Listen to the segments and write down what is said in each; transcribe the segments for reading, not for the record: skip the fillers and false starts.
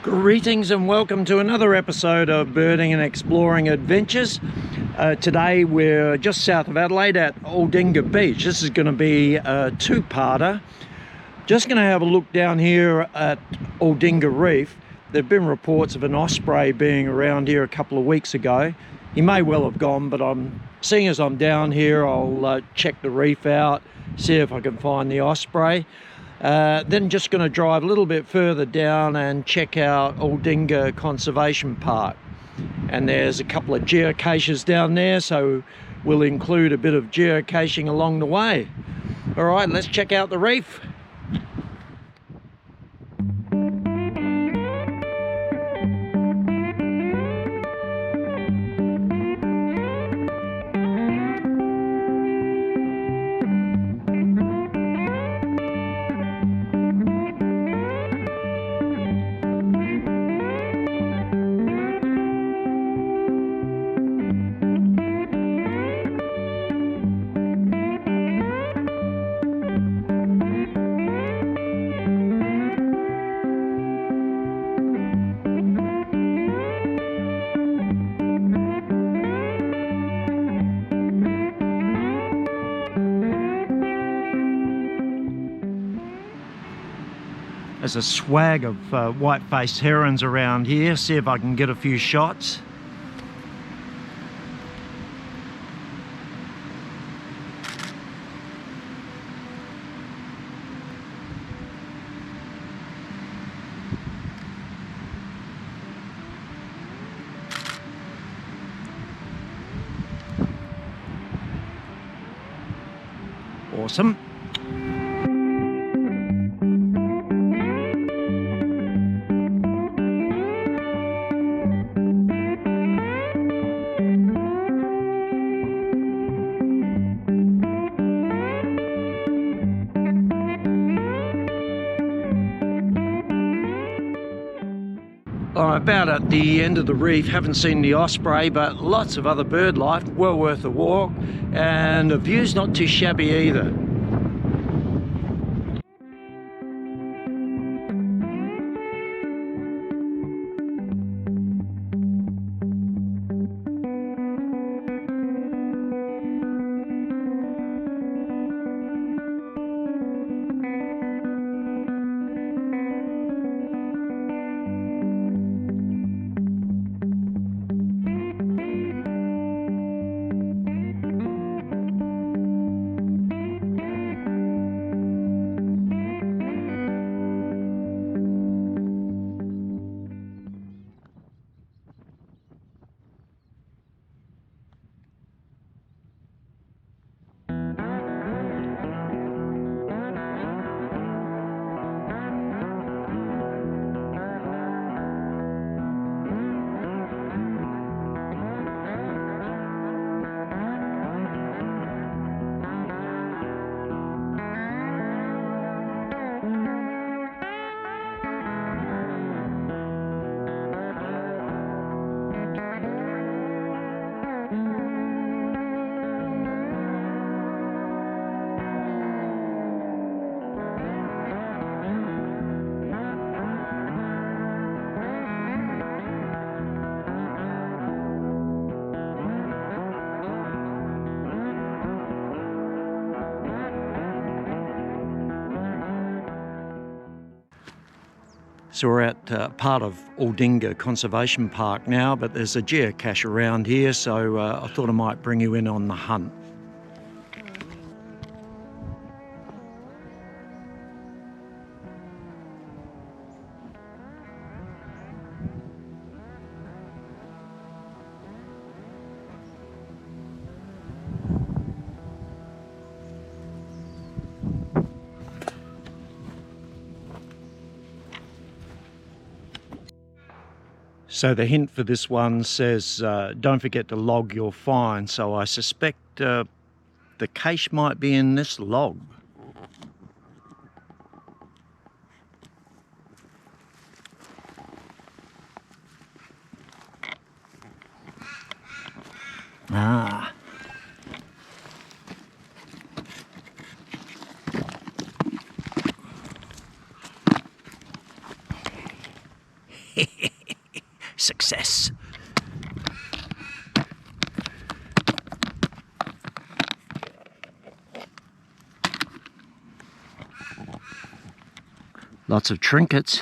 Greetings and welcome to another episode of Birding and Exploring Adventures. Today we're just south of Adelaide at Aldinga Beach. This is going to be a two-parter. Just going to have a look down here at Aldinga Reef. There have been reports of an osprey being around here a couple of weeks ago. He may well have gone, but seeing as I'm down here, I'll check the reef out, see if I can find the osprey. Then just going to drive a little bit further down and check out Aldinga Conservation Park. And there's a couple of geocaches down there, so we'll include a bit of geocaching along the way. All right, let's check out the reef. There's a swag of white-faced herons around here. See if I can get a few shots. Awesome. I'm about at the end of the reef, haven't seen the osprey, but lots of other bird life, well worth a walk, and the view's not too shabby either. So we're at part of Aldinga Conservation Park now, but there's a geocache around here, so I thought I might bring you in on the hunt. So the hint for this one says, don't forget to log your find. So I suspect the cache might be in this log. Ah. Lots of trinkets.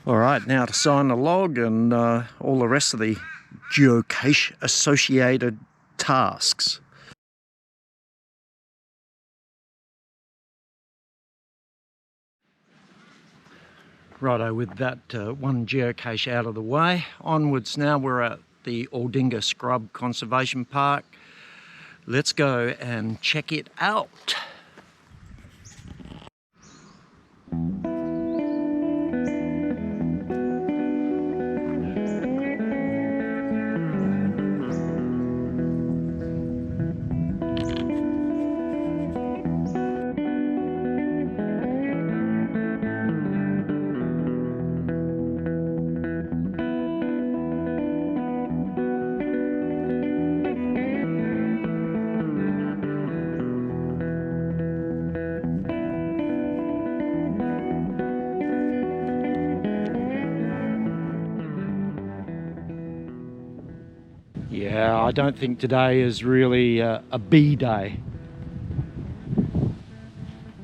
All right, now to sign the log and all the rest of the Geocache associated tasks. Righto, with that one geocache out of the way, onwards now. We're at the Aldinga Scrub Conservation Park. Let's go and check it out. Yeah, I don't think today is really a bee day.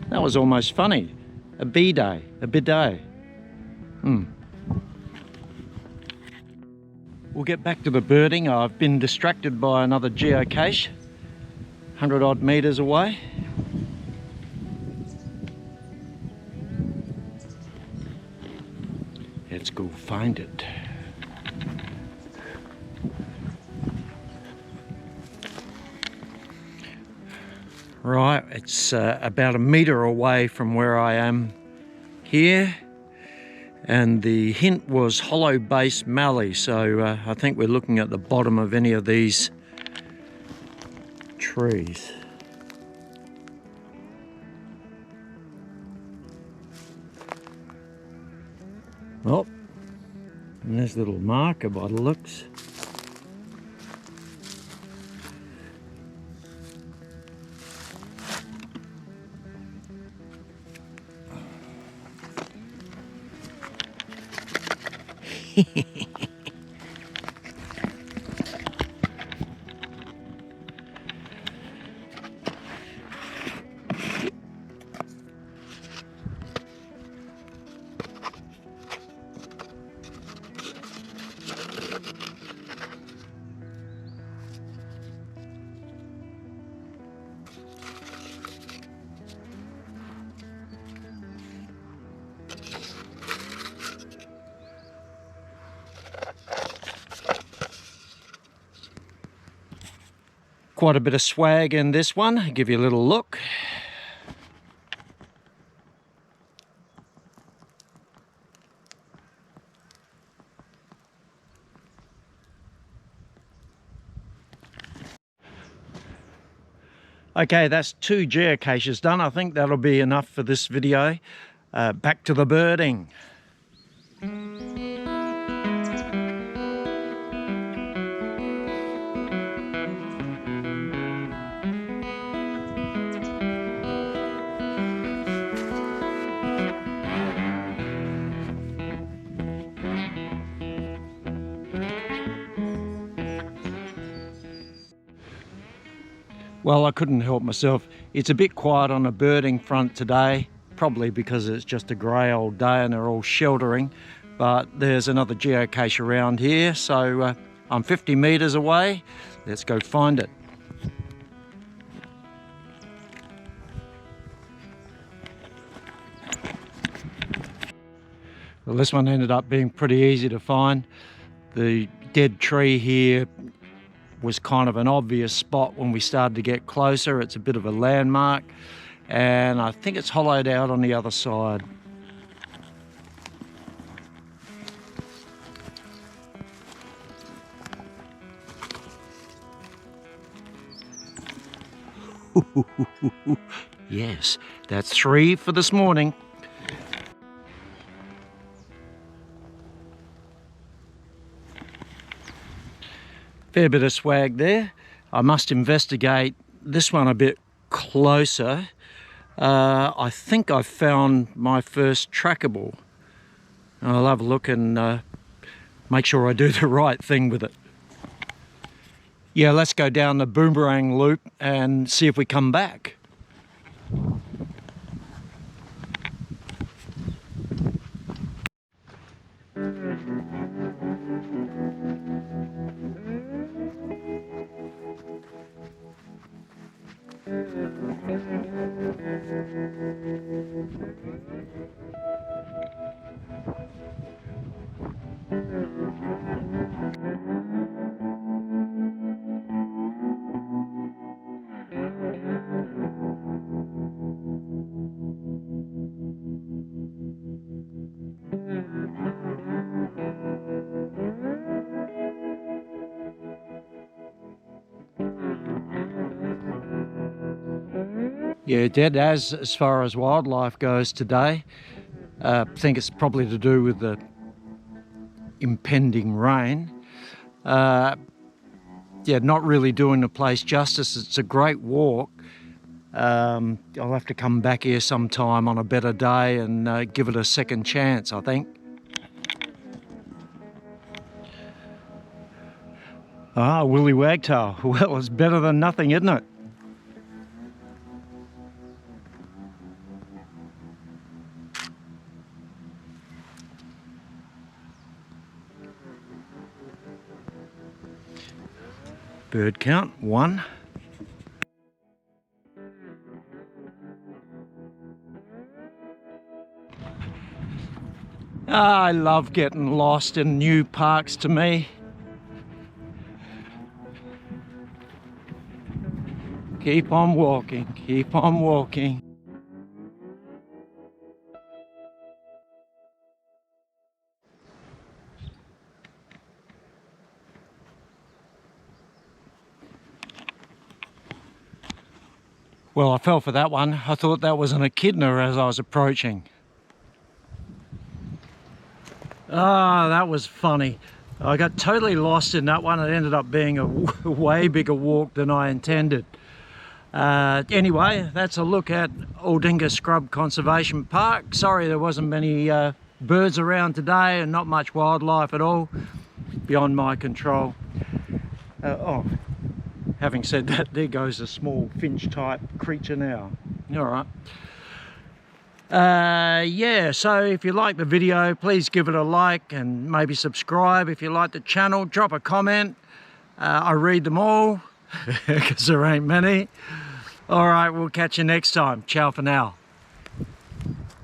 That was almost funny. A bee day, a bidet. We'll get back to the birding. I've been distracted by another geocache, 100 odd meters away. Let's go find it. Right, it's about a metre away from where I am here, and the hint was hollow base mallee, so I think we're looking at the bottom of any of these trees. Oh, and there's a little marker by the looks. Quite a bit of swag in this one. I'll give you a little look. Okay, that's 2 geocaches done. I think that'll be enough for this video. Back to the birding. Well, I couldn't help myself. It's a bit quiet on the birding front today, probably because it's just a grey old day and they're all sheltering. But there's another geocache around here, so I'm 50 metres away. Let's go find it. Well, this one ended up being pretty easy to find. The dead tree here was kind of an obvious spot when we started to get closer. It's a bit of a landmark, and I think it's hollowed out on the other side. Yes, that's 3 for this morning. Fair bit of swag there. I must investigate this one a bit closer I think I've found my first trackable. I'll have a look and make sure I do the right thing with it. Yeah, let's go down the boomerang loop and see if we come back. Yeah, dead as far as wildlife goes today. I think it's probably to do with the impending rain. Yeah, not really doing the place justice. It's a great walk. I'll have to come back here sometime on a better day and give it a second chance, I think. Ah, woolly wagtail. Well, it's better than nothing, isn't it? Bird count, 1. I love getting lost in new parks to me. Keep on walking, keep on walking. Well, I fell for that one. I thought that was an echidna as I was approaching. Ah, that was funny. I got totally lost in that one. It ended up being a way bigger walk than I intended. Anyway, that's a look at Aldinga Scrub Conservation Park. Sorry there wasn't many birds around today and not much wildlife at all. Beyond my control. Oh, having said that, there goes a small finch type creature now. All right. Yeah, so if you like the video, please give it a like and maybe subscribe. If you like the channel, drop a comment. I read them all because there ain't many. All right, we'll catch you next time. Ciao for now.